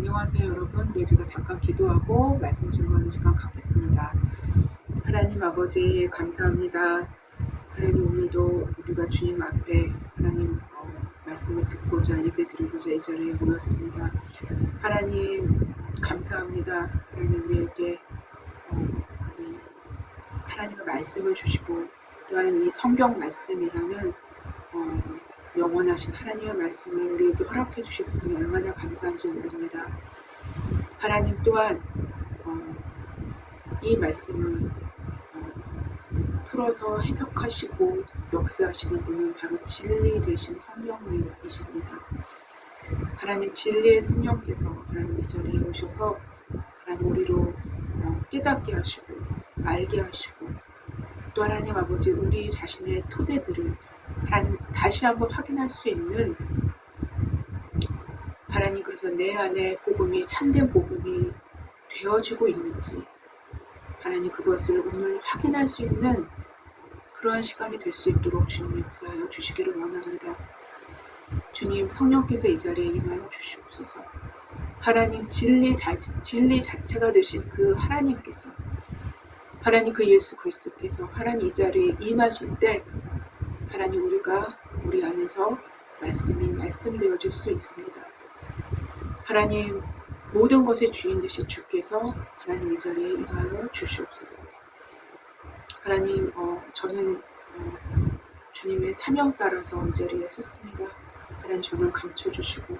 안녕하세요 여러분. 네, 제가 잠깐 기도하고 말씀 증거하는 시간 갖겠습니다. 하나님 아버지 감사합니다. 하나님 오늘도 우리가 주님 앞에 하나님 말씀을 듣고자 예배 드리고자 이 자리에 모였습니다. 하나님 감사합니다. 하나님 우리에게 이 하나님의 말씀을 주시고 또 하나님 이 성경 말씀이라는 영원하신 하나님의 말씀을 우리에게 허락해 주셨으니 얼마나 감사한지 모릅니다. 하나님 또한 이 말씀을 풀어서 해석하시고 역사하시는 분은 바로 진리 되신 성령님이십니다. 하나님 진리의 성령께서 하나님 이 자리에 오셔서 하나님 우리로 깨닫게 하시고 알게 하시고 또 하나님 아버지 우리 자신의 토대들을 하나님 다시 한번 확인할 수 있는 하나님 그래서 내 안에 복음이 참된 복음이 되어지고 있는지 하나님 그것을 오늘 확인할 수 있는 그러한 시간이 될 수 있도록 주님 역사하여 주시기를 원합니다. 주님 성령께서 이 자리에 임하여 주시옵소서. 하나님 진리 자체가 되신 그 하나님께서 하나님 그 예수 그리스도께서 하나님 이 자리에 임하실 때 하나님 우리가 우리 안에서 말씀이 말씀되어질 수 있습니다. 하나님 모든 것의 주인 되신 주께서 하나님 이 자리에 임하여 주시옵소서. 하나님 저는 주님의 사명 따라서 이 자리에 섰습니다. 하나님 저는 감춰주시고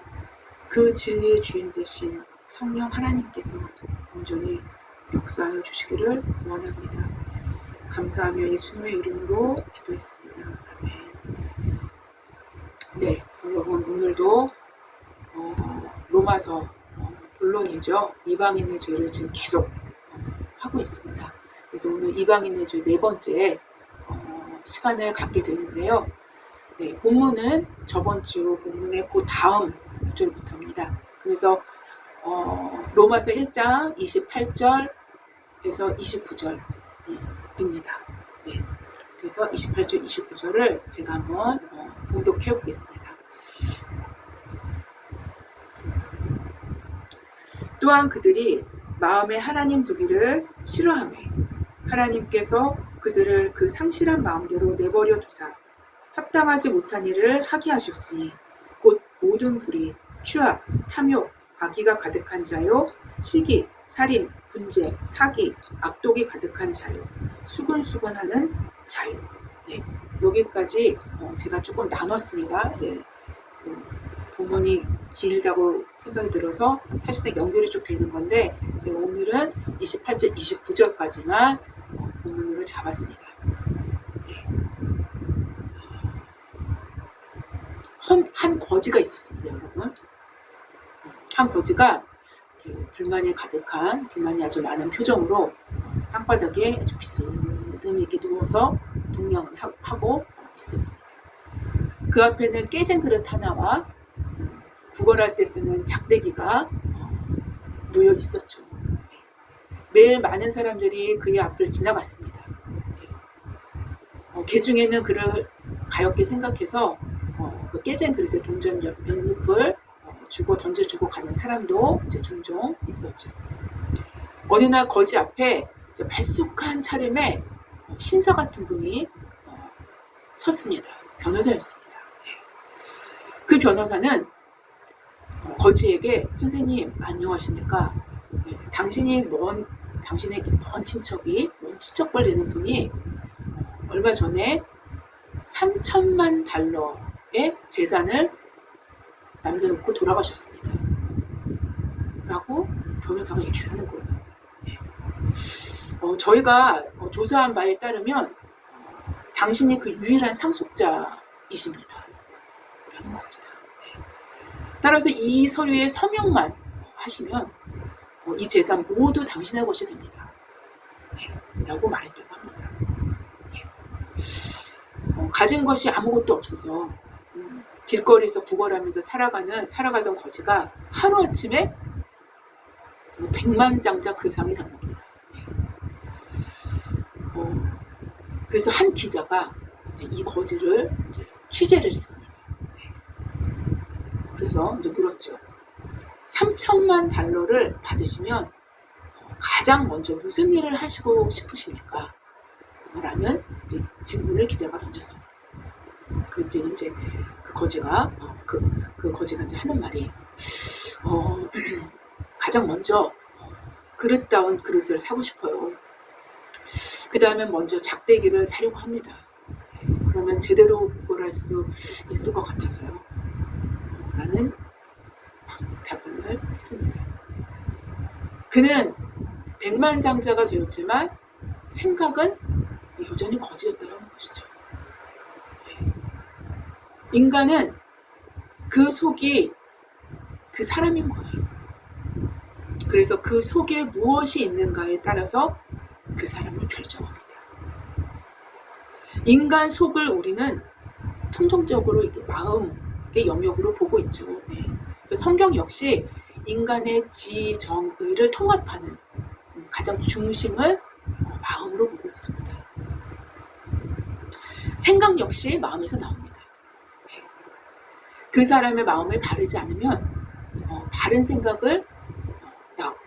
그 진리의 주인 되신 성령 하나님께서 온전히 역사하여 주시기를 원합니다. 감사하며 예수님의 이름으로 기도했습니다. 아멘. 네, 여러분 오늘도 로마서 본론이죠. 이방인의 죄를 지금 계속 하고 있습니다. 그래서 오늘 이방인의 죄 네 번째 시간을 갖게 되는데요. 네, 본문은 저번 주 본문의 그 다음 구절부터입니다. 그래서 로마서 1장 28절에서 29절입니다. 네, 그래서 28절 29절을 제가 한번 봉독해 보겠습니다. 또한 그들이 마음에 하나님 두기를 싫어하며 하나님께서 그들을 그 상실한 마음대로 내버려 두사 합당하지 못한 일을 하게 하셨으니 곧 모든 불의, 추악, 탐욕, 악의가 가득한 자요, 시기, 살인, 분쟁, 사기, 악독이 가득한 자요, 수근수근하는 자요. 네, 여기까지 제가 조금 나눴습니다. 네, 본문이 길다고 생각이 들어서 사실상 연결이 쭉 되는 건데 제가 오늘은 28절, 29절까지만 본문으로 잡았습니다. 네. 한 거지가 있었습니다, 여러분. 한 거지가 불만이 가득한, 불만이 아주 많은 표정으로 땅바닥에 아주 비스듬히 이렇게 누워서 동명을 하고 있었습니다. 그 앞에는 깨진 그릇 하나와 구걸할 때 쓰는 작대기가 놓여 있었죠. 매일 많은 사람들이 그의 앞을 지나갔습니다. 개 중에는 그를 가엾게 생각해서 그 깨진 그릇에 동전 몇 잎을 주고 던져주고 가는 사람도 이제 종종 있었죠. 어느 날 거지 앞에 말쑥한 차림에 신사 같은 분이 섰습니다. 변호사였습니다. 그 변호사는 거지에게 선생님 안녕하십니까? 네, 당신의 먼 친척이 먼 친척벌 되는 분이 얼마 전에 3천만 달러의 재산을 남겨놓고 돌아가셨습니다. 라고 변호사가 얘기를 하는 거예요. 네. 저희가 조사한 바에 따르면 당신이 그 유일한 상속자이십니다. 라는 겁니다. 네. 따라서 이 서류에 서명만 하시면 이 재산 모두 당신의 것이 됩니다. 네. 라고 말했다고 합니다. 네. 가진 것이 아무것도 없어서 길거리에서 구걸하면서 살아가던 거지가 하루아침에 100만장자 그 이상이 된 겁니다. 그래서 한 기자가 이 거지를 취재를 했습니다. 그래서 이제 물었죠. 3천만 달러를 받으시면 가장 먼저 무슨 일을 하시고 싶으십니까? 라는 이제 질문을 기자가 던졌습니다. 그랬더니 이제 그 거지가 이제 하는 말이 가장 먼저 그릇다운 그릇을 사고 싶어요. 그 다음에 먼저 작대기를 사려고 합니다. 그러면 제대로 구걸할 수 있을 것 같아서요. 라는 답변을 했습니다. 그는 백만장자가 되었지만 생각은 여전히 거지였다는 것이죠. 인간은 그 속이 그 사람인 거예요. 그래서 그 속에 무엇이 있는가에 따라서 그 사람을 결정합니다. 인간 속을 우리는 통정적으로 이렇게 마음의 영역으로 보고 있죠. 네. 그래서 성경 역시 인간의 지, 정, 의를 통합하는 가장 중심을 마음으로 보고 있습니다. 생각 역시 마음에서 나옵니다. 그 사람의 마음에 바르지 않으면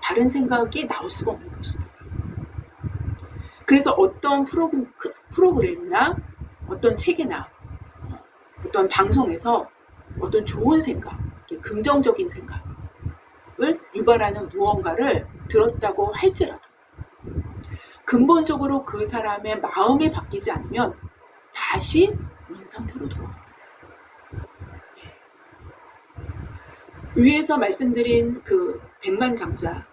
바른 생각이 나올 수가 없는 것입니다. 그래서 어떤 프로그램이나 어떤 책이나 어떤 방송에서 어떤 좋은 생각, 긍정적인 생각을 유발하는 무언가를 들었다고 할지라도 근본적으로 그 사람의 마음이 바뀌지 않으면 다시 원상태로 돌아갑니다. 위에서 말씀드린 그 백만장자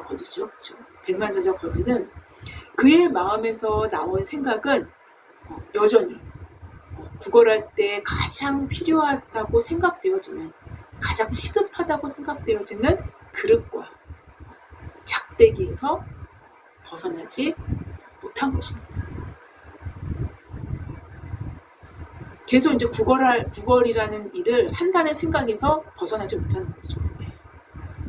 거지죠. 그렇죠? 백만장자 거지는 그의 마음에서 나온 생각은 여전히 구걸할 때 가장 필요하다고 생각되어지는, 가장 시급하다고 생각되어지는 그릇과 작대기에서 벗어나지 못한 것입니다. 계속 이제 구걸이라는 일을 한다는 생각에서 벗어나지 못하는 거죠.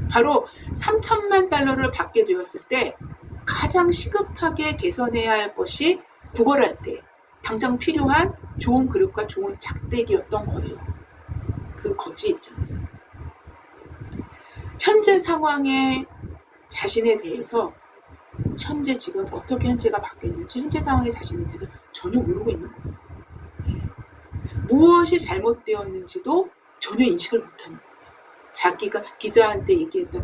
바로 3천만 달러를 받게 되었을 때 가장 시급하게 개선해야 할 것이 구걸할 때 당장 필요한 좋은 그릇과 좋은 작대기였던 거예요. 그 거지 입장에서. 현재 상황에 자신에 대해서 현재 지금 어떻게 현재가 바뀌었는지 현재 상황의 자신에 대해서 전혀 모르고 있는 거예요. 무엇이 잘못되었는지도 전혀 인식을 못하는 거예요. 자기가 기자한테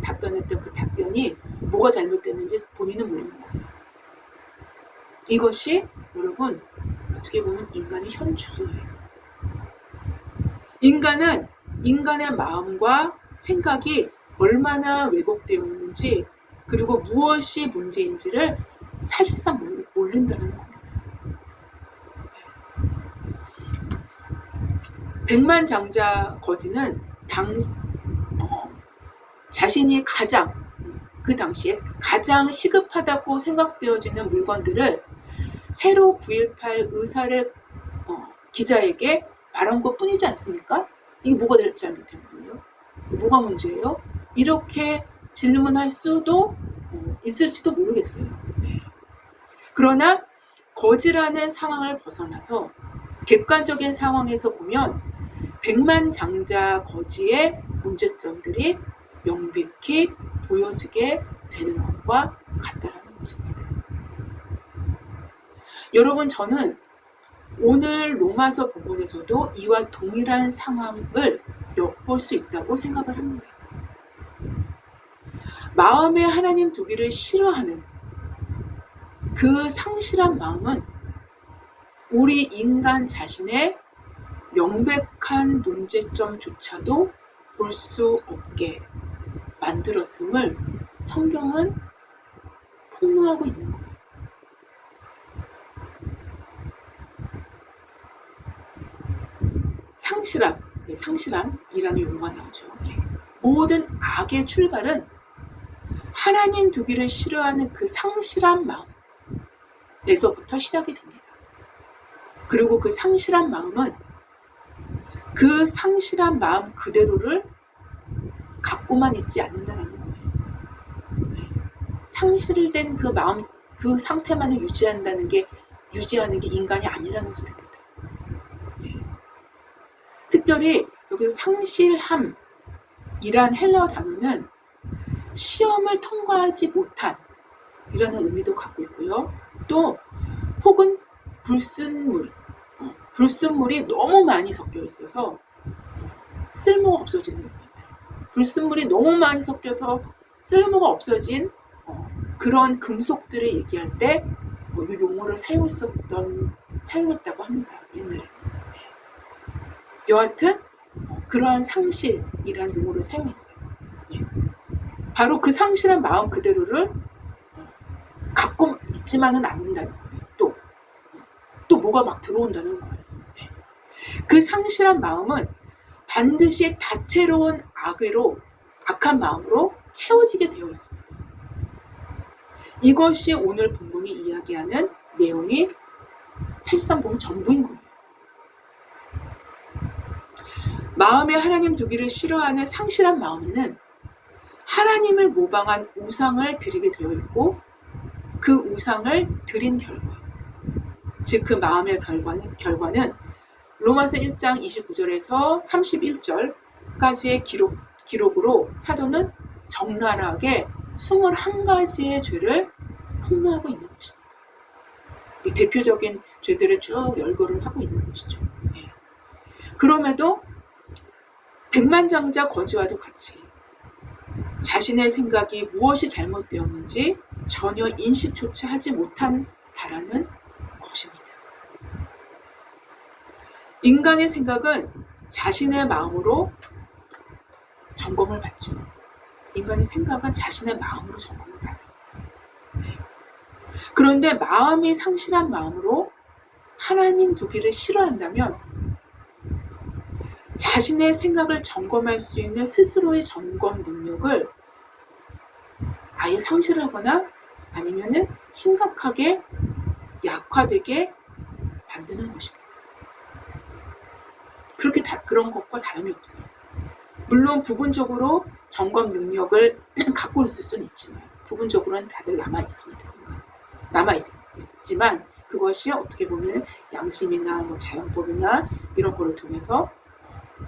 답변했던 그 답변이 뭐가 잘못됐는지 본인은 모르는 거예요. 이것이 여러분 어떻게 보면 인간의 현 주소예요. 인간은 인간의 마음과 생각이 얼마나 왜곡되어 있는지, 그리고 무엇이 문제인지를 사실상 모른다는 겁니다. 백만장자 거지는 자신이 그 당시에 가장 시급하다고 생각되어지는 물건들을 새로 구입할 의사를 기자에게 말한 것 뿐이지 않습니까? 이게 뭐가 잘못된 거예요? 뭐가 문제예요? 이렇게 질문할 수도 있을지도 모르겠어요. 그러나 거지라는 상황을 벗어나서 객관적인 상황에서 보면 백만장자 거지의 문제점들이 명백히 보여지게 되는 것과 같다라는 것입니다. 여러분, 저는 오늘 로마서 본문에서도 이와 동일한 상황을 엿볼 수 있다고 생각을 합니다. 마음에 하나님 두기를 싫어하는 그 상실한 마음은 우리 인간 자신의 명백한 문제점조차도 볼 수 없게 만들었음을 성경은 폭로하고 있는 거예요. 상실함이라는 용어가 나오죠. 모든 악의 출발은 하나님 두기를 싫어하는 그 상실한 마음에서부터 시작이 됩니다. 그리고 그 상실한 마음은 그 상실한 마음 그대로를 갖고만 있지 않는다는 거예요. 상실된 그 마음, 그 상태만을 유지하는 게 인간이 아니라는 소리입니다. 특별히 여기서 상실함, 이란 헬라어 단어는 시험을 통과하지 못한 이라는 의미도 갖고 있고요. 또 혹은 불순물이 너무 많이 섞여 있어서 쓸모가 없어지는 부분들, 불순물이 너무 많이 섞여서 쓸모가 없어진 그런 금속들을 얘기할 때 이 용어를 사용했다고 합니다. 옛날에. 여하튼 그러한 상실이라는 용어를 사용했어요. 바로 그 상실한 마음 그대로를 갖고 있지만은 않는다는 거예요. 또 뭐가 막 들어온다는 거예요. 그 상실한 마음은 반드시 다채로운 악한 마음으로 채워지게 되어 있습니다. 이것이 오늘 본문이 이야기하는 내용이 사실상 보면 전부인 거예요. 마음에 하나님 두기를 싫어하는 상실한 마음에는 하나님을 모방한 우상을 드리게 되어 있고 그 우상을 드린 결과, 즉 그 마음의 결과는 로마서 1장 29절에서 31절까지의 기록으로 사도는 적나라하게 21가지의 죄를 폭로하고 있는 것입니다. 대표적인 죄들을 쭉 열거를 하고 있는 것이죠. 그럼에도 백만장자 거지와도 같이 자신의 생각이 무엇이 잘못되었는지 전혀 인식조차 하지 못한다라는 것입니다. 인간의 생각은 자신의 마음으로 점검을 받죠. 인간의 생각은 자신의 마음으로 점검을 받습니다. 그런데 마음이 상실한 마음으로 하나님 두기를 싫어한다면 자신의 생각을 점검할 수 있는 스스로의 점검 능력을 아예 상실하거나 아니면은 심각하게 약화되게 만드는 것입니다. 그런 것과 다름이 없어요. 물론 부분적으로 점검 능력을 갖고 있을 수는 있지만 부분적으로는 다들 남아있습니다. 남아있지만 그것이 어떻게 보면 양심이나 자연법이나 이런 거를 통해서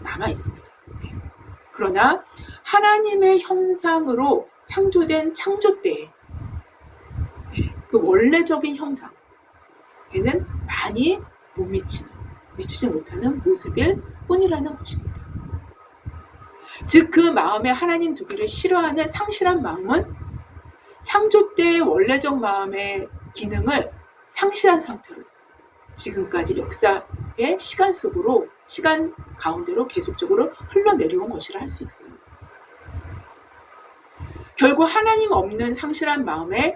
남아있습니다. 그러나 하나님의 형상으로 창조된 창조 때에 그 원래적인 형상에는 많이 못 미치지 못하는 모습일 뿐이라는 것입니다. 즉 그 마음에 하나님 두기를 싫어하는 상실한 마음은 창조 때의 원래적 마음의 기능을 상실한 상태로 지금까지 역사의 시간 가운데로 계속적으로 흘러내려온 것이라 할 수 있어요. 결국 하나님 없는 상실한 마음에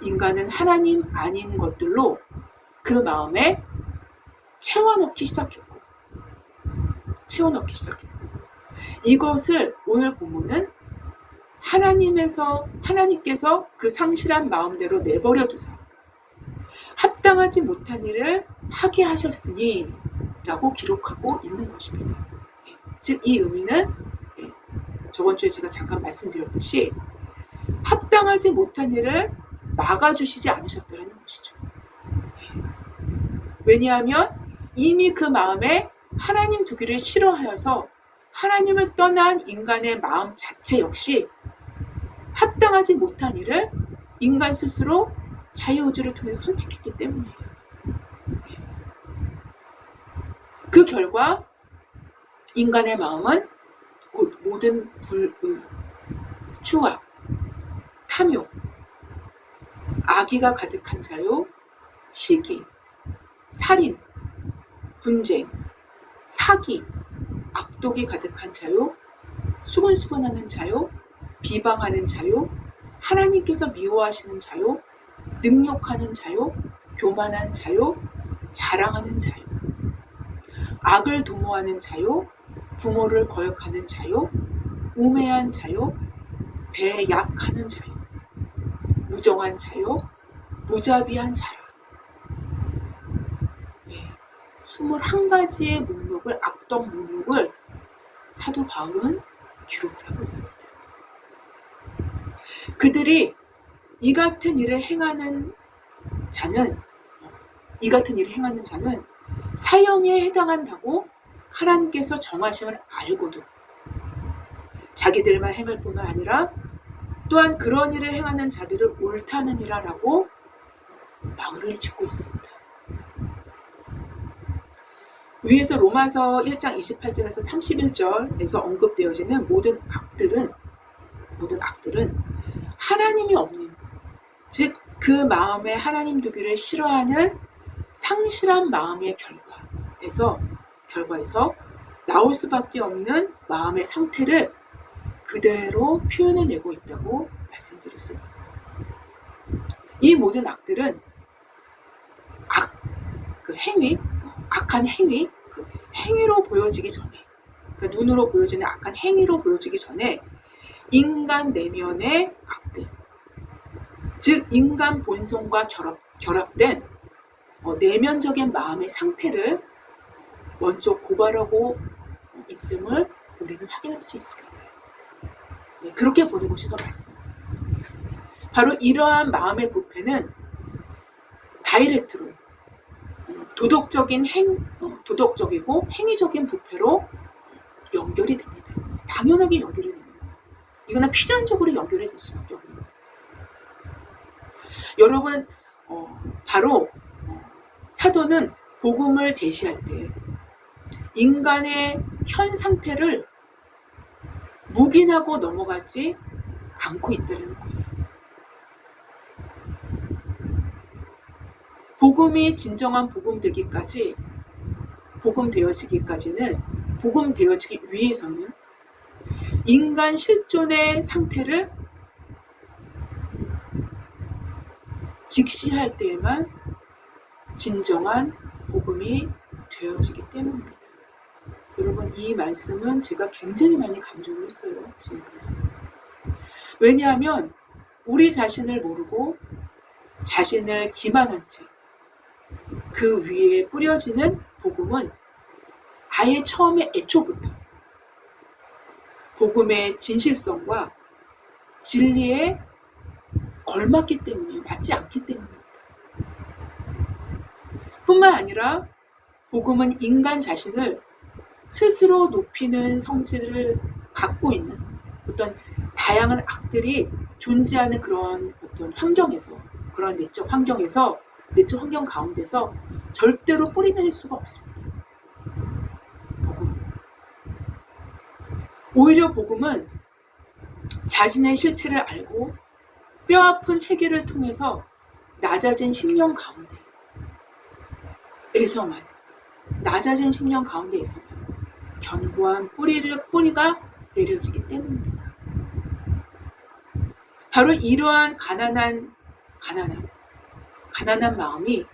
인간은 하나님 아닌 것들로 그 마음에 채워넣기 시작했고 이것을 오늘 본문은 하나님께서 그 상실한 마음대로 내버려 두사 합당하지 못한 일을 하게 하셨으니 라고 기록하고 있는 것입니다. 즉 이 의미는 저번 주에 제가 잠깐 말씀드렸듯이 합당하지 못한 일을 막아주시지 않으셨다는 것이죠. 왜냐하면 이미 그 마음에 하나님 두기를 싫어하여서 하나님을 떠난 인간의 마음 자체 역시 합당하지 못한 일을 인간 스스로 자유의지를 통해서 선택했기 때문이에요. 그 결과 인간의 마음은 곧 모든 불의, 추악, 탐욕, 악의가 가득한 자요, 시기, 살인, 분쟁, 사기, 악독이 가득한 자요, 수근수근하는 자요, 비방하는 자요, 하나님께서 미워하시는 자요, 능욕하는 자요, 교만한 자요, 자랑하는 자요, 악을 도모하는 자요, 부모를 거역하는 자요, 우매한 자요, 배약하는 자요, 무정한 자요, 무자비한 자요. 21가지의 악덕 목록을 사도 바울은 기록을 하고 있습니다. 그들이 이 같은 일을 행하는 자는 사형에 해당한다고 하나님께서 정하심을 알고도 자기들만 행할 뿐만 아니라 또한 그런 일을 행하는 자들을 옳다느니라 라고 마무리를 짓고 있습니다. 위에서 로마서 1장 28절에서 31절에서 언급되어지는 모든 악들은 하나님이 없는, 즉 그 마음에 하나님 두기를 싫어하는 상실한 마음의 결과에서 나올 수밖에 없는 마음의 상태를 그대로 표현해내고 있다고 말씀드릴 수 있습니다. 이 모든 악들은 악한 행위, 그 행위로 보여지기 전에, 그러니까 눈으로 보여지는 악한 행위로 보여지기 전에 인간 내면의 악들, 즉 인간 본성과 결합된 내면적인 마음의 상태를 먼저 고발하고 있음을 우리는 확인할 수 있습니다. 네, 그렇게 보는 것이 더 맞습니다. 바로 이러한 마음의 부패는 다이렉트로 도덕적이고 행위적인 부패로 연결이 됩니다. 당연하게 연결이 됩니다. 이거는 필연적으로 연결이 될 수밖에 없는 겁니다. 여러분, 바로 사도는 복음을 제시할 때 인간의 현 상태를 묵인하고 넘어가지 않고 있다는 거예요. 복음이 진정한 복음 되어지기 위해서는 인간 실존의 상태를 직시할 때에만 진정한 복음이 되어지기 때문입니다. 여러분, 이 말씀은 제가 굉장히 많이 강조를 했어요. 지금까지. 왜냐하면 우리 자신을 모르고 자신을 기만한 채 그 위에 뿌려지는 복음은 아예 처음에 애초부터 복음의 진실성과 진리에 걸맞기 때문에, 맞지 않기 때문입니다. 뿐만 아니라 복음은 인간 자신을 스스로 높이는 성질을 갖고 있는 어떤 다양한 악들이 존재하는 그런 어떤 환경에서, 그런 내적 환경 가운데서 절대로 뿌리내릴 수가 없습니다. 오히려 복음은 자신의 실체를 알고 뼈아픈 회개를 통해서 낮아진 심령 가운데에서만 견고한 뿌리가 내려지기 때문입니다. 바로 이러한 가난한 마음이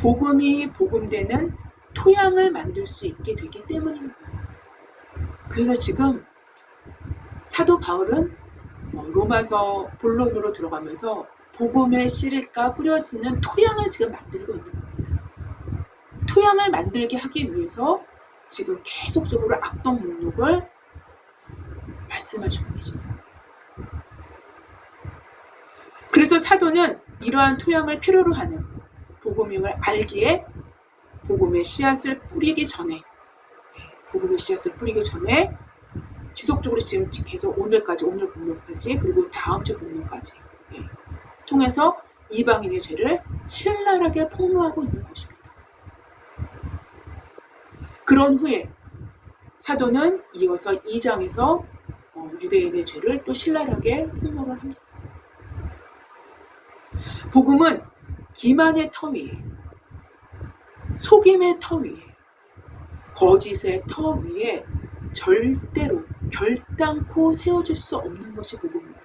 복음이 복음되는 토양을 만들 수 있게 되기 때문입니다. 그래서 지금 사도 바울은 로마서 본론으로 들어가면서 복음의 씨가 뿌려지는 토양을 지금 만들고 있는 겁니다. 토양을 만들게 하기 위해서 지금 계속적으로 악동 목록을 말씀하시고 계십니다. 그래서 사도는 이러한 토양을 필요로 하는 복음임을 알기에 복음의 씨앗을 뿌리기 전에 지속적으로 지금 계속 오늘 본문까지 그리고 다음 주 본문까지 통해서 이방인의 죄를 신랄하게 폭로하고 있는 것입니다. 그런 후에 사도는 이어서 2장에서 유대인의 죄를 또 신랄하게 폭로를 합니다. 복음은 기만의 터 위에, 속임의 터 위에, 거짓의 터 위에 절대로 결단코 세워질 수 없는 것이 복음입니다.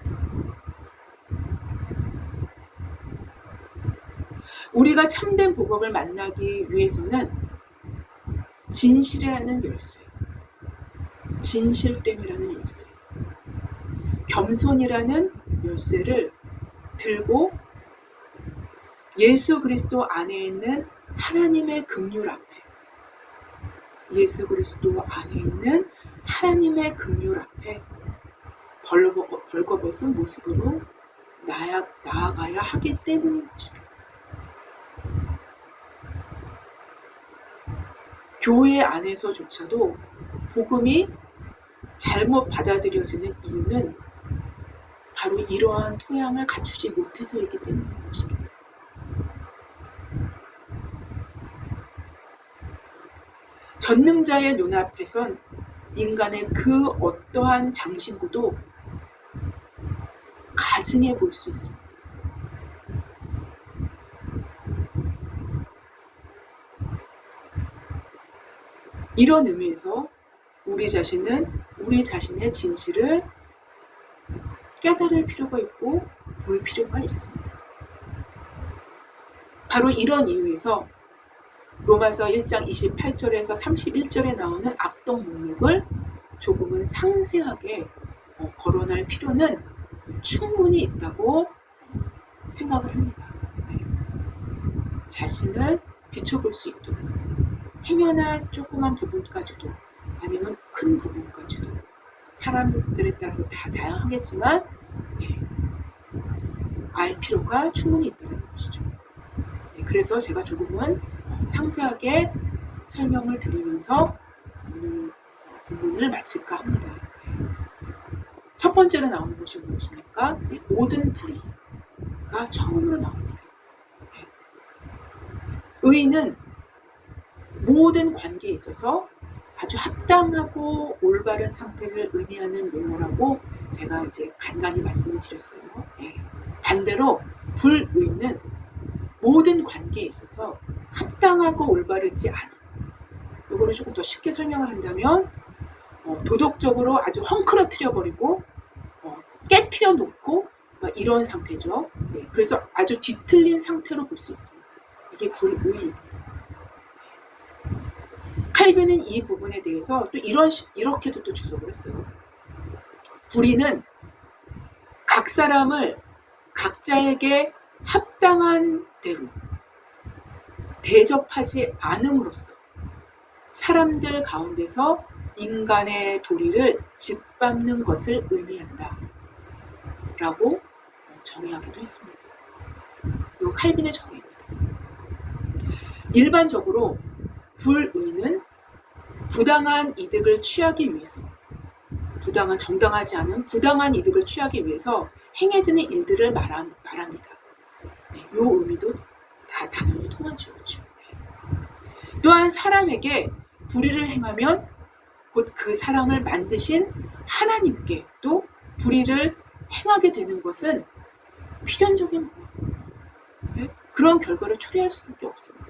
우리가 참된 복음을 만나기 위해서는 진실이라는 열쇠, 진실됨이라는 열쇠, 겸손이라는 열쇠를 들고 예수 그리스도 안에 있는 하나님의 긍휼 앞에, 벌거벗은 모습으로 나아가야 하기 때문인 것입니다. 교회 안에서조차도 복음이 잘못 받아들여지는 이유는 바로 이러한 토양을 갖추지 못해서이기 때문인 것입니다. 전능자의 눈앞에선 인간의 그 어떠한 장신구도 가증해 보일 수 있습니다. 이런 의미에서 우리 자신은 우리 자신의 진실을 깨달을 필요가 있고 볼 필요가 있습니다. 바로 이런 이유에서 로마서 1장 28절에서 31절에 나오는 악독 목록을 조금은 상세하게 거론할 필요는 충분히 있다고 생각을 합니다. 자신을 비춰볼 수 있도록 행여나 조그만 부분까지도 아니면 큰 부분까지도 사람들에 따라서 다 다양하겠지만 알 필요가 충분히 있다는 것이죠. 그래서 제가 조금은 상세하게 설명을 드리면서 오늘 본문을 마칠까 합니다. 첫 번째로 나오는 것이 무엇입니까? 모든 불의가 처음으로 나옵니다. 의는 모든 관계에 있어서 아주 합당하고 올바른 상태를 의미하는 용어라고 제가 이제 간간히 말씀을 드렸어요. 반대로 불의는 모든 관계에 있어서 합당하고 올바르지 않은, 이거를 조금 더 쉽게 설명을 한다면 도덕적으로 아주 헝클어뜨려 버리고 깨트려 놓고 이런 상태죠. 그래서 아주 뒤틀린 상태로 볼 수 있습니다. 이게 불의입니다. 칼빈은 이 부분에 대해서 또 이렇게도 또 주석을 했어요. 불의는 각 사람을 각자에게 합당한 대로 대접하지 않음으로써 사람들 가운데서 인간의 도리를 짓밟는 것을 의미한다 라고 정의하기도 했습니다. 이 칼빈의 정의입니다. 일반적으로 불의는 부당한 이득을 취하기 위해서, 정당하지 않은 부당한 이득을 취하기 위해서 행해지는 일들을 말합니다. 이 의미도 다 당연히 통하죠. 또한 사람에게 불의를 행하면 곧 그 사람을 만드신 하나님께 또 불의를 행하게 되는 것은 필연적인 거예요. 그런 결과를 초래할 수밖에 없습니다.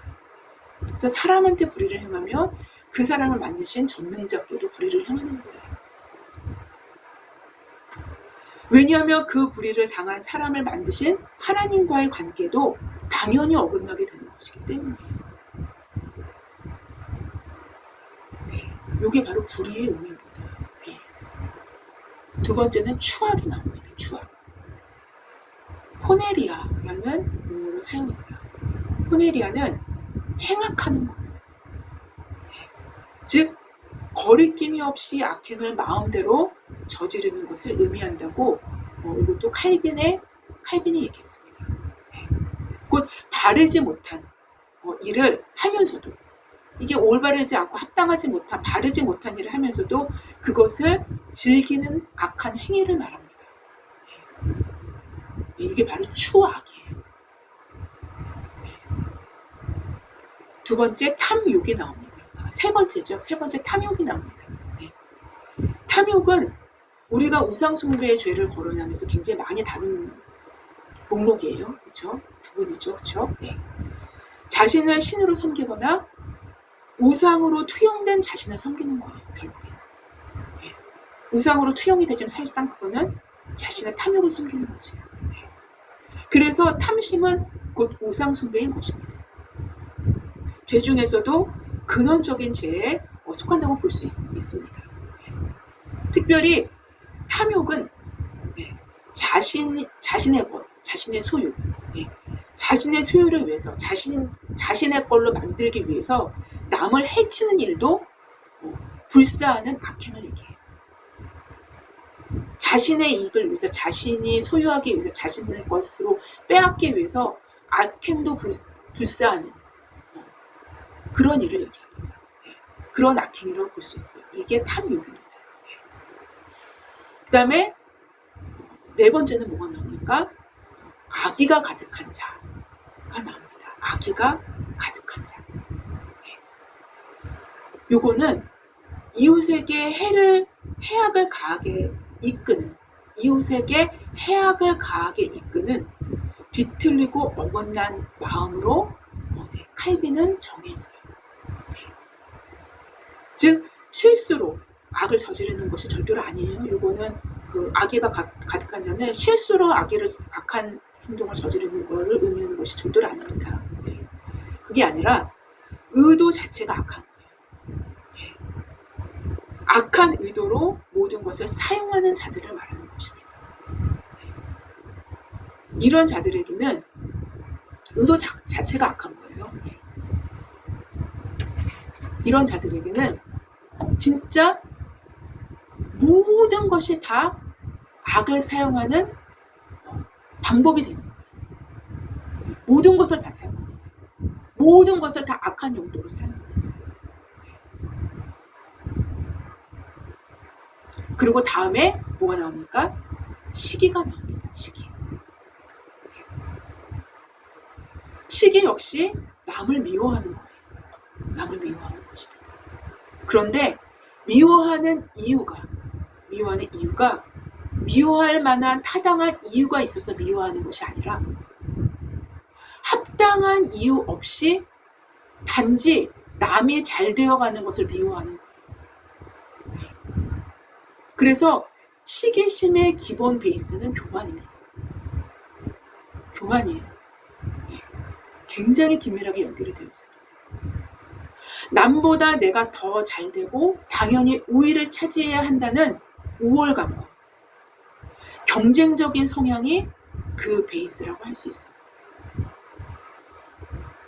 그래서 사람한테 불의를 행하면 그 사람을 만드신 전능자께도 불의를 행하는 거예요. 왜냐하면 그 불의를 당한 사람을 만드신 하나님과의 관계도 당연히 어긋나게 되는 것이기 때문이에요. 이게 바로 불의의 의미입니다. 두 번째는 추악이 나옵니다. 추악. 포네리아라는 용어를 사용했어요. 포네리아는 행악하는 것. 즉 거리낌이 없이 악행을 마음대로 저지르는 것을 의미한다고 이것도 칼빈이 얘기했습니다. 곧 바르지 못한 일을 하면서도, 이게 올바르지 않고 합당하지 못한, 바르지 못한 일을 하면서도 그것을 즐기는 악한 행위를 말합니다. 이게 바로 추악이에요. 두 번째, 탐욕이 나옵니다. 세 번째죠. 세 번째, 탐욕이 나옵니다. 탐욕은 우리가 우상숭배의 죄를 거론하면서 굉장히 많이 다룬 목록이에요. 그렇죠? 부분이죠. 그렇죠? 자신을 신으로 섬기거나 우상으로 투영된 자신을 섬기는 거예요. 결국에. 우상으로 투영이 되지만 사실상 그거는 자신의 탐욕을 섬기는 거죠. 그래서 탐심은 곧 우상숭배인 것입니다. 죄 중에서도 근원적인 죄에 속한다고 볼 수 있습니다. 특별히 탐욕은 자신의 것, 자신의 소유, 자신의 소유를 위해서, 자신의 걸로 만들기 위해서 남을 해치는 일도 불사하는 악행을 얘기해요. 자신의 이익을 위해서, 자신이 소유하기 위해서, 자신의 것으로 빼앗기 위해서 악행도 불사하는 그런 일을 얘기합니다. 그런 악행이라고 볼 수 있어요. 이게 탐욕입니다. 다음에 네 번째는 뭐가 나옵니까? 악의가 가득한 자가 나옵니다. 악의가 가득한 자. 요거는 이웃에게 해악을 가하게 이끄는, 이웃에게 해악을 가하게 이끄는 뒤틀리고 어긋난 마음으로 칼빈은 정해 있어요. 즉 실수로 악을 저지르는 것이 절대로 아니에요. 이거는 그 악의가 가득한 자는 실수로 악한 행동을 저지르는 것을 의미하는 것이 절대로 아닙니다. 그게 아니라 의도 자체가 악한 거예요. 악한 의도로 모든 것을 사용하는 자들을 말하는 것입니다. 이런 자들에게는 의도 자체가 악한 거예요. 이런 자들에게는 진짜 모든 것이 다 악을 사용하는 방법이 되는 거예요. 모든 것을 다 사용합니다. 모든 것을 다 악한 용도로 사용합니다. 그리고 다음에 뭐가 나옵니까? 시기가 나옵니다. 시기 역시 남을 미워하는 거예요. 남을 미워하는 것입니다. 그런데 미워하는 이유가 미워할 만한 타당한 이유가 있어서 미워하는 것이 아니라 합당한 이유 없이 단지 남이 잘 되어가는 것을 미워하는 거예요. 그래서 시기심의 기본 베이스는 교만입니다. 교만이에요. 굉장히 긴밀하게 연결이 되어 있습니다. 남보다 내가 더 잘되고 당연히 우위를 차지해야 한다는 우월감과 경쟁적인 성향이 그 베이스라고 할 수 있어요.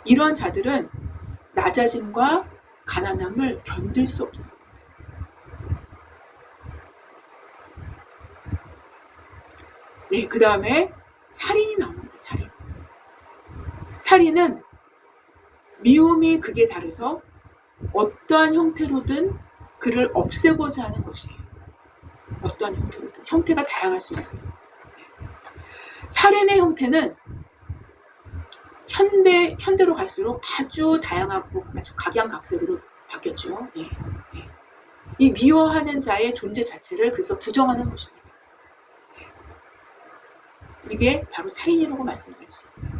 이런 자들은 낮아짐과 가난함을 견딜 수 없어요. 네, 그 다음에 살인이 나옵니다. 살인은 미움이 극에 달해서 어떠한 형태로든 그를 없애고자 하는 것이에요. 어떠한 형태로든. 형태가 다양할 수 있어요. 살인의 형태는 현대로 갈수록 아주 다양하고 아주 각양각색으로 바뀌었죠. 이 미워하는 자의 존재 자체를 그래서 부정하는 것입니다. 이게 바로 살인이라고 말씀드릴 수 있어요.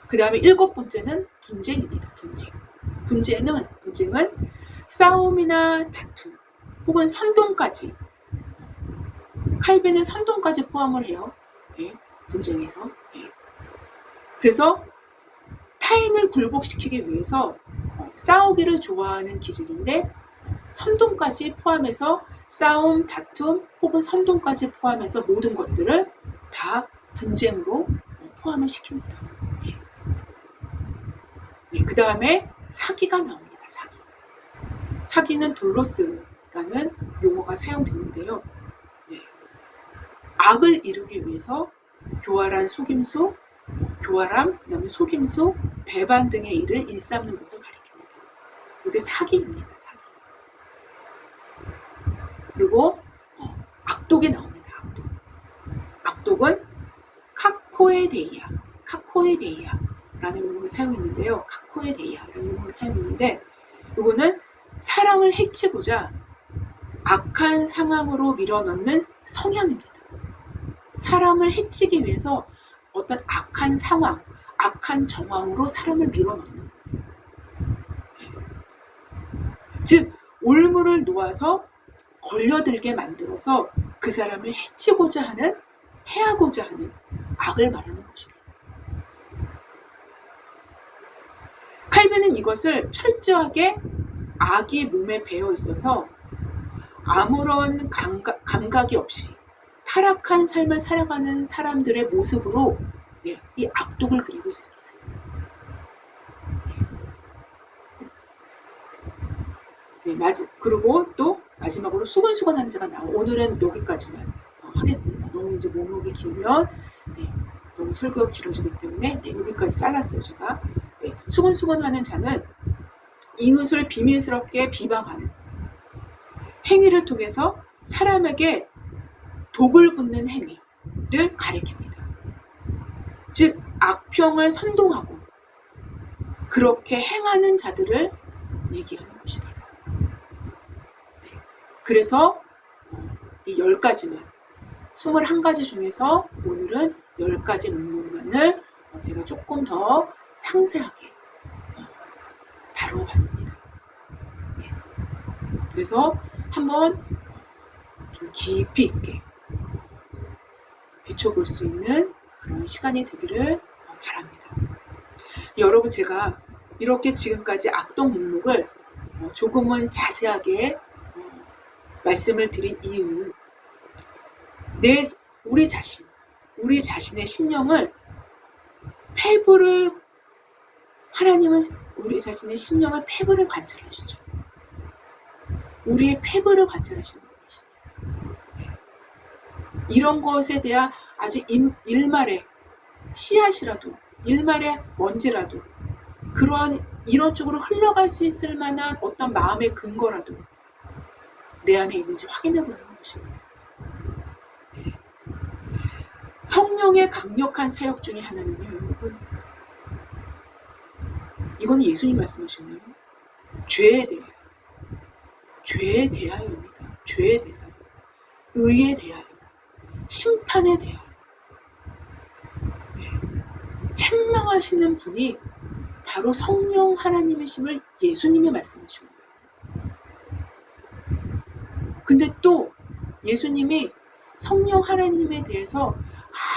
그 다음에 7번째는 분쟁입니다. 분쟁은 싸움이나 다툼 혹은 선동까지, 칼빈은 선동까지 포함을 해요. 분쟁에서. 그래서 타인을 굴복시키기 위해서 싸우기를 좋아하는 기질인데 선동까지 포함해서 싸움, 다툼 혹은 선동까지 포함해서 모든 것들을 다 분쟁으로 포함을 시킵니다. 그 다음에 사기가 나옵니다. 사기는 돌로스라는 용어가 사용되는데요. 악을 이루기 위해서 교활한 속임수, 교활함, 그 다음에 속임수, 배반 등의 일을 일삼는 것을 가리킵니다. 이게 사기입니다. 사기. 그리고 악독이 나옵니다. 악독은 카코에데이아라는 용어를 사용했는데요. 카코에데이아라는 용어를 사용했는데 이거는 사람을 해치고자 악한 상황으로 밀어넣는 성향입니다. 사람을 해치기 위해서 어떤 악한 상황, 악한 정황으로 사람을 밀어넣는 거예요. 즉 올무를 놓아서 걸려들게 만들어서 그 사람을 해치고자 하는, 해하고자 하는 악을 말하는 것입니다. 칼빈은 이것을 철저하게 악이 몸에 배어 있어서 아무런 감각이 없이 타락한 삶을 살아가는 사람들의 모습으로 이 악독을 그리고 있습니다. 그리고 또 마지막으로 수근수근하는 자가 나오고, 오늘은 여기까지만 하겠습니다. 너무 이제 목록이 길면 너무 설교가 길어지기 때문에 여기까지 잘랐어요. 제가. 수근수근하는 자는 이웃을 비밀스럽게 비방하는 행위를 통해서 사람에게 독을 붓는 행위를 가리킵니다. 즉 악평을 선동하고 그렇게 행하는 자들을 얘기하는 것입니다. 네. 그래서 이 10가지만 21가지 중에서 오늘은 10가지 목록만을 제가 조금 더 상세하게 다뤄봤습니다. 네. 그래서 한번 좀 깊이 있게 비춰볼 수 있는 그런 시간이 되기를 바랍니다. 여러분, 제가 이렇게 지금까지 악독 목록을 조금은 자세하게 말씀을 드린 이유는 우리 자신의 심령을 하나님은 우리 자신의 심령을 폐부를 관찰하시죠. 우리의 폐부를 관찰하시는 분이십니다. 이런 것에 대한 아주 일말의 씨앗이라도, 일말의 먼지라도, 이런 쪽으로 흘러갈 수 있을 만한 어떤 마음의 근거라도 내 안에 있는지 확인해 보는 것입니다. 성령의 강력한 사역 중에 하나는요, 여러분, 이건 예수님 말씀하신 거예요. 죄에 대하여입니다. 죄에 대하여, 의에 대하여, 심판에 대하여. 책망하시는 분이 바로 성령 하나님이심을 예수님이 말씀하신 거예요. 근데 또 예수님이 성령 하나님에 대해서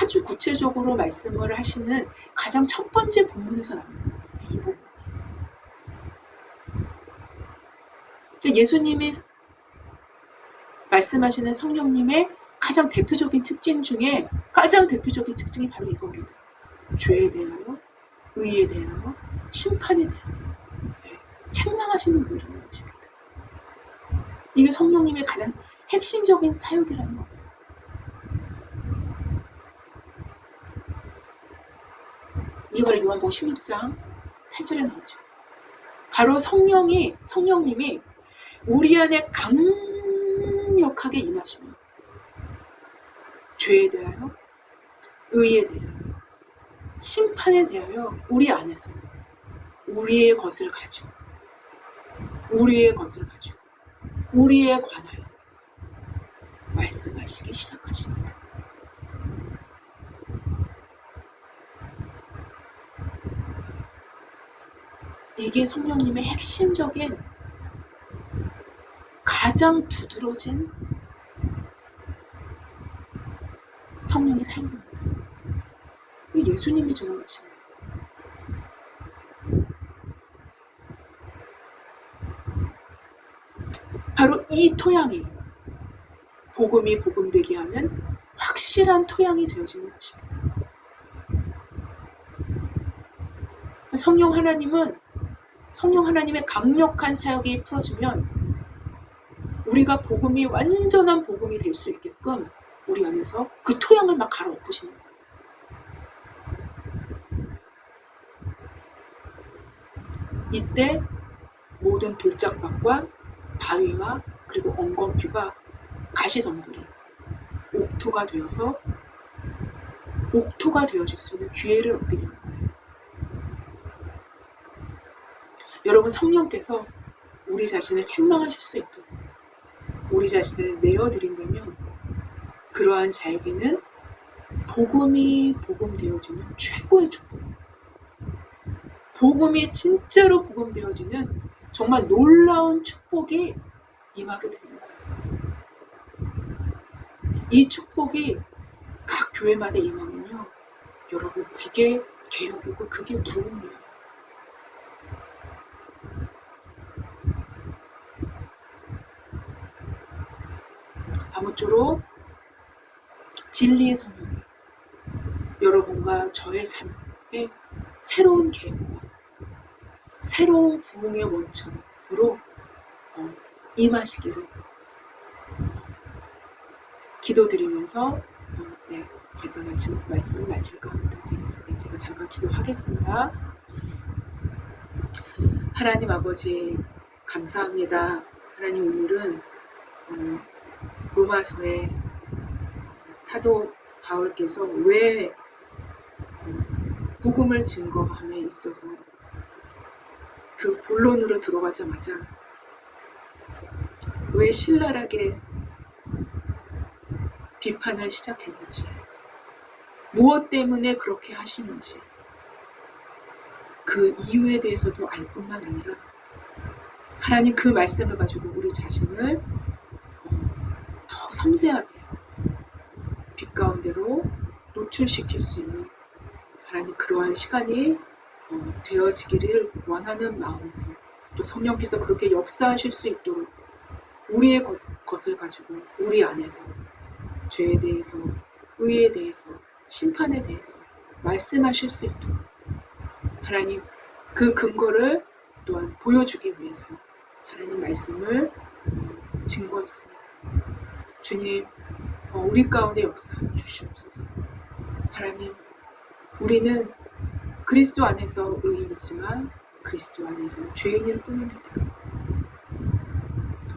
아주 구체적으로 말씀을 하시는 가장 첫 번째 본문에서 나오는 겁니다. 이 부분. 예수님이 말씀하시는 성령님의 가장 대표적인 특징 중에 가장 대표적인 특징이 바로 이겁니다. 죄에 대하여, 의에 대하여, 심판에 대하여 책망하시는 분이라는 것입니다. 이게 성령님의 가장 핵심적인 사역이라는 거예요. 이걸 요한복음 16장 8절에 나오죠. 바로 성령님이 우리 안에 강력하게 임하시며 죄에 대하여, 의에 대하여, 심판에 대하여 우리 안에서 우리의 것을 가지고 우리에 관하여 말씀하시기 시작하십니다. 이게 성령님의 핵심적인 가장 두드러진 성령의 사역입니다. 예수님이 정하신 거예요. 바로 이 토양이 복음이 복음되게 하는 확실한 토양이 되어지는 것입니다. 성령 하나님의 강력한 사역이 풀어지면 우리가 복음이 완전한 복음이 될 수 있게끔 우리 안에서 그 토양을 막 갈아엎으시는 거예요. 이때 모든 돌짝밭과 바위와 그리고 엉겅퀴가 가시덤불이 옥토가 되어질 수 있는 기회를 얻게 되는 거예요. 여러분, 성령께서 우리 자신을 책망하실 수 있도록 우리 자신을 내어드린다면 그러한 자에게는 복음이 복음되어지는 최고의 축복, 복음이 진짜로 복음되어지는 정말 놀라운 축복이 임하게 되는 거예요. 이 축복이 각 교회마다 임하면요, 여러분, 그게 개혁이고 그게 부흥이에요. 아무쪼록 진리의 성령이 여러분과 저의 삶에 새로운 개혁과 새로운 부흥의 원천으로 임하시기를 기도드리면서 제가 말씀을 마칠까 합니다. 제가 잠깐 기도하겠습니다. 하나님 아버지, 감사합니다. 하나님, 오늘은 로마서에 사도 바울께서 왜 복음을 증거함에 있어서 그 본론으로 들어가자마자 왜 신랄하게 비판을 시작했는지, 무엇 때문에 그렇게 하시는지, 그 이유에 대해서도 알 뿐만 아니라 하나님 그 말씀을 가지고 우리 자신을 더 섬세하게 빛 가운데로 노출시킬 수 있는 하나님 그러한 시간이 되어지기를 원하는 마음에서, 또 성령께서 그렇게 역사하실 수 있도록 우리의 것을 가지고 우리 안에서 죄에 대해서, 의에 대해서, 심판에 대해서 말씀하실 수 있도록 하나님 그 근거를 또한 보여주기 위해서 하나님 말씀을 증거했습니다. 주님, 우리 가운데 역사하여 주시옵소서. 하나님, 우리는 그리스도 안에서 의인이지만 그리스도 안에서 죄인일 뿐입니다.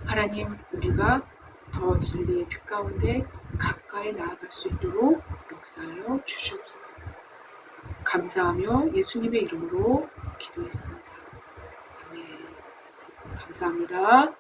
하나님, 우리가 더 진리의 빛 가운데 가까이 나아갈 수 있도록 역사하여 주시옵소서. 감사하며 예수님의 이름으로 기도했습니다. 아멘. 감사합니다.